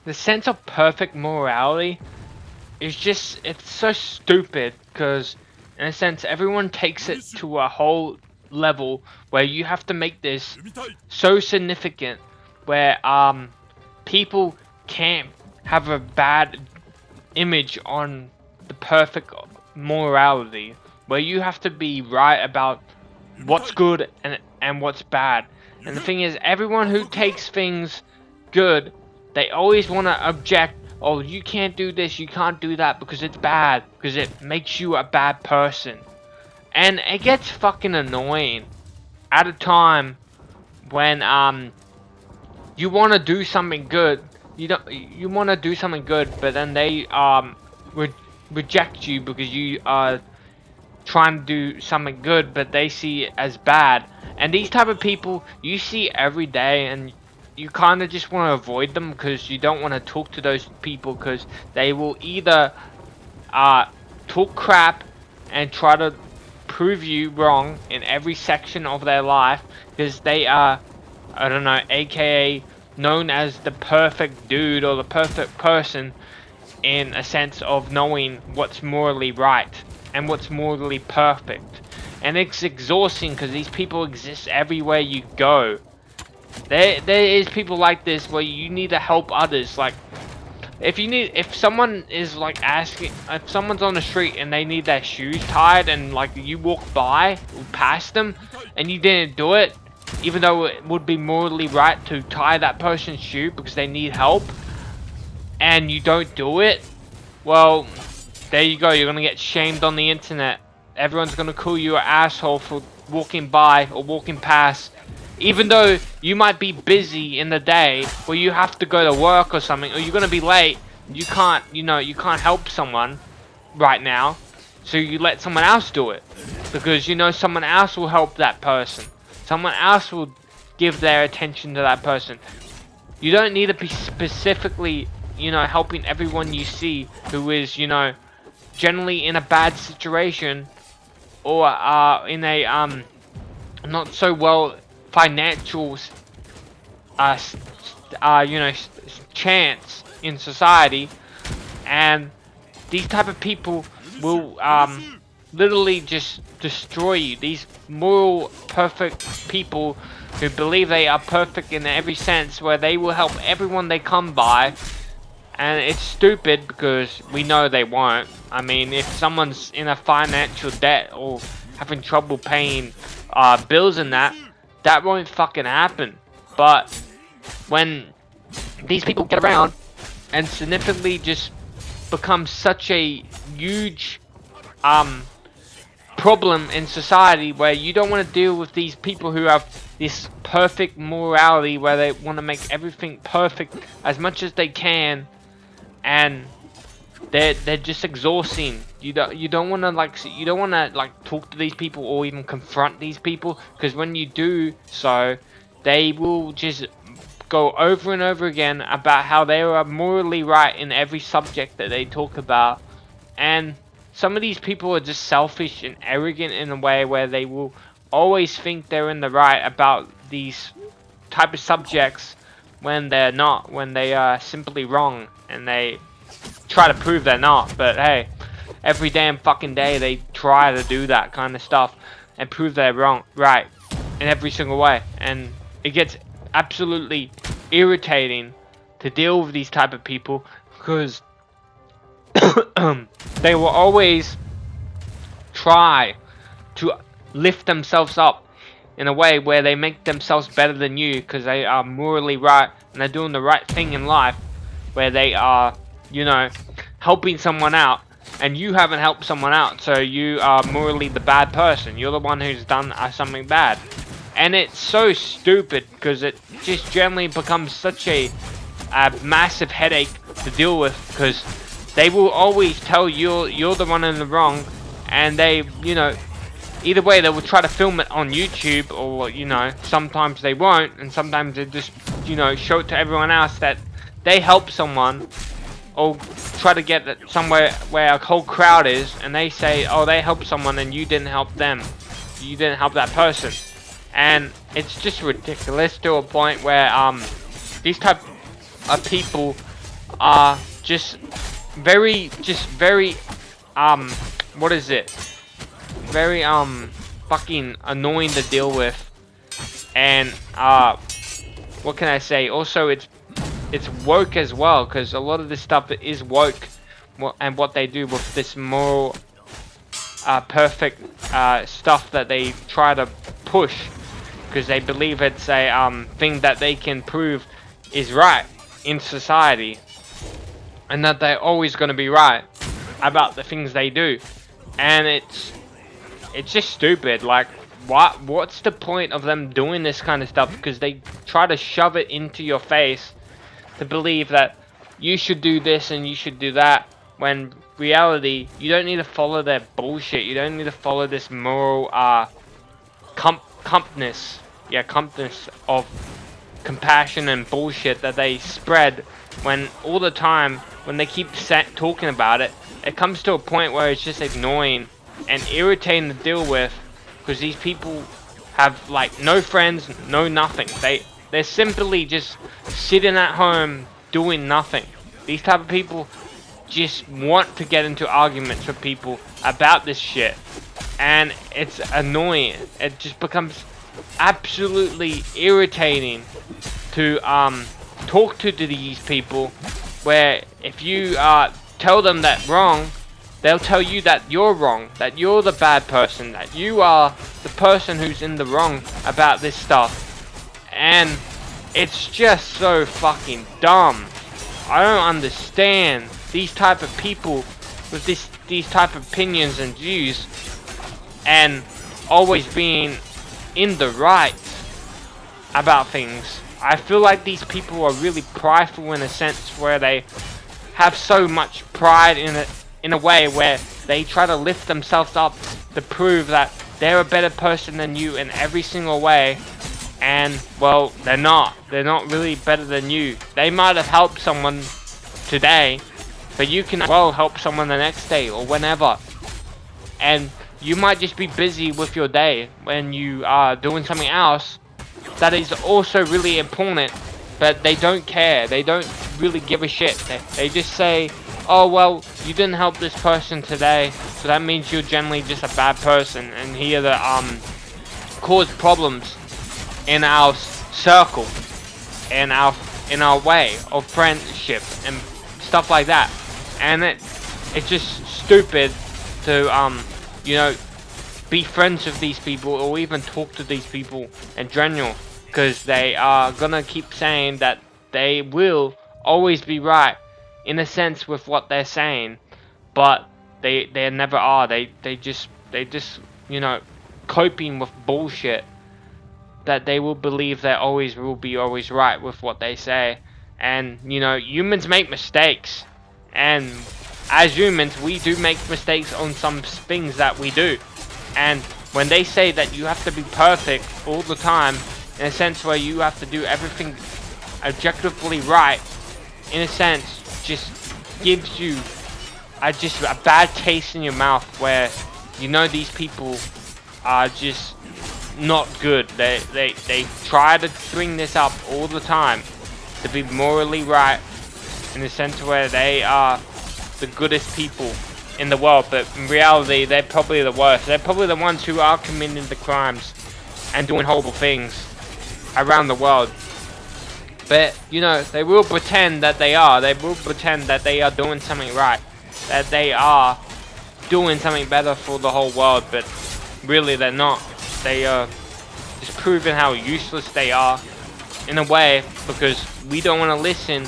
the sense of perfect morality is just, it's so stupid, because in a sense everyone takes it to a whole level where you have to make this so significant, where people can't have a bad image on the perfect morality, where you have to be right about what's good and what's bad. And the thing is, everyone who takes things good, they always want to object. Oh, you can't do this, you can't do that because it's bad, because it makes you a bad person. And it gets fucking annoying at a time when you want to do something good. You want to do something good, but then they reject you because you are trying to do something good, but they see it as bad. And these type of people you see every day, and you kind of just want to avoid them because you don't want to talk to those people, because they will either talk crap and try to prove you wrong in every section of their life, because they are, I don't know, aka known as the perfect dude or the perfect person, in a sense of knowing what's morally right and what's morally perfect. And it's exhausting because these people exist everywhere you go. There is people like this where you need to help others. Like, if someone is like asking, if someone's on the street and they need their shoes tied, and like you walk by or past them and you didn't do it, even though it would be morally right to tie that person's shoe because they need help, and you don't do it, well, there you go, you're gonna get shamed on the internet. Everyone's gonna call you an asshole for walking by or walking past, even though you might be busy in the day where you have to go to work or something, or you're gonna be late. You can't, you can't help someone right now, so you let someone else do it, because someone else will help that person. Someone else will give their attention to that person. You don't need to be specifically, helping everyone you see who is, generally in a bad situation, or in a not so well financial chance in society. And these type of people will literally just destroy you. These moral perfect people who believe they are perfect in every sense, where they will help everyone they come by. And it's stupid because we know they won't. I mean, if someone's in a financial debt or having trouble paying bills and that won't fucking happen. But when these people get around and significantly just become such a huge problem in society, where you don't want to deal with these people who have this perfect morality, where they want to make everything perfect as much as they can, and they're just exhausting. You don't want to talk to these people or even confront these people, because when you do so, they will just go over and over again about how they are morally right in every subject that they talk about. And some of these people are just selfish and arrogant in a way where they will always think they're in the right about these type of subjects, when they're not, when they are simply wrong, and they try to prove they're not. But hey, every damn fucking day they try to do that kind of stuff and prove they're right in every single way. And it gets absolutely irritating to deal with these type of people, because they will always try to lift themselves up in a way where they make themselves better than you, because they are morally right and they're doing the right thing in life, where they are, helping someone out, and you haven't helped someone out, so you are morally the bad person. You're the one who's done something bad. And it's so stupid, because it just generally becomes such a massive headache to deal with, because they will always tell you're the one in the wrong, and they, either way, they will try to film it on YouTube, or, sometimes they won't, and sometimes they just, show it to everyone else that they help someone, or try to get it somewhere where a whole crowd is, and they say, oh, they helped someone and you didn't help them. You didn't help that person. And it's just ridiculous to a point where these type of people are just very, what is it? Very, fucking annoying to deal with. And, what can I say? Also, it's woke as well, because a lot of this stuff is woke, and what they do with this moral, perfect, stuff that they try to push, because they believe it's a, thing that they can prove is right in society, and that they're always going to be right about the things they do. And it's just stupid. Like, what's the point of them doing this kind of stuff? Because they try to shove it into your face to believe that you should do this and you should do that, when reality, you don't need to follow their bullshit. You don't need to follow this moral compass of compassion and bullshit that they spread, when all the time, when they keep talking about it, it comes to a point where it's just annoying and irritating to deal with, because these people have like no friends, no nothing. They're simply just sitting at home doing nothing. These type of people just want to get into arguments with people about this shit, and it's annoying. It just becomes absolutely irritating to talk to these people, where if you tell them that wrong, they'll tell you that you're wrong, that you're the bad person, that you are the person who's in the wrong about this stuff. And it's just so fucking dumb. I don't understand these type of people with these type of opinions and views, and always being in the right about things. I feel like these people are really prideful, in a sense where they have so much pride in a way where they try to lift themselves up to prove that they're a better person than you in every single way. And, well, they're not really better than you. They might have helped someone today, but you can, well, help someone the next day or whenever. And you might just be busy with your day when you are doing something else that is also really important, but they don't care. They don't really give a shit. They just say, oh, well, you didn't help this person today, so that means you're generally just a bad person, and here to cause problems in our circle, in our way of friendship and stuff like that. And it's just stupid to you know, be friends with these people, or even talk to these people in general, because they are gonna keep saying that they will always be right, in a sense, with what they're saying, but they never are. They just you know, coping with bullshit, that they will believe they will be always right with what they say. And, you know, humans make mistakes, and as humans we do make mistakes on some things that we do. And when they say that you have to be perfect all the time, in a sense where you have to do everything objectively right, in a sense, just gives you just a bad taste in your mouth, where you know these people are just not good. They try to bring this up all the time to be morally right, in the sense where they are the goodest people in the world, but in reality they're probably the worst. They're probably the ones who are committing the crimes and doing horrible things around the world. But, you know, they will pretend that they are. They will pretend that they are doing something right, that they are doing something better for the whole world, but really they're not. They are just proving how useless they are, in a way, because we don't want to listen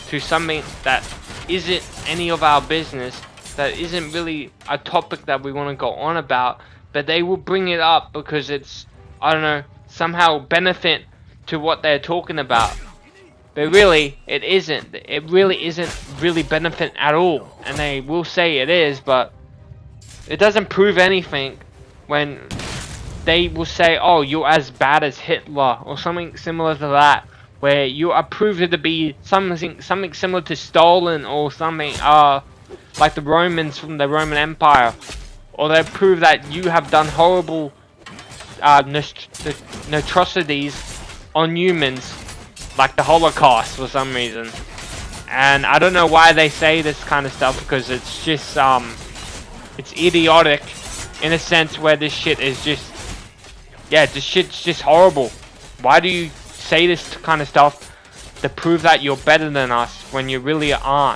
to something that isn't any of our business, that isn't really a topic that we want to go on about, but they will bring it up because it's, I don't know, somehow benefit to what they're talking about. But really, it isn't. It really isn't really benefit at all. And they will say it is, but it doesn't prove anything when they will say, oh, you're as bad as Hitler, or something similar to that, where you are proved to be something similar to Stalin, or something like the Romans from the Roman Empire, or they prove that you have done horrible atrocities on humans, like the Holocaust for some reason. And I don't know why they say this kind of stuff, because it's just it's idiotic in a sense where this shit is just, yeah, this shit's just horrible. Why do you say this kind of stuff to prove that you're better than us when you really aren't?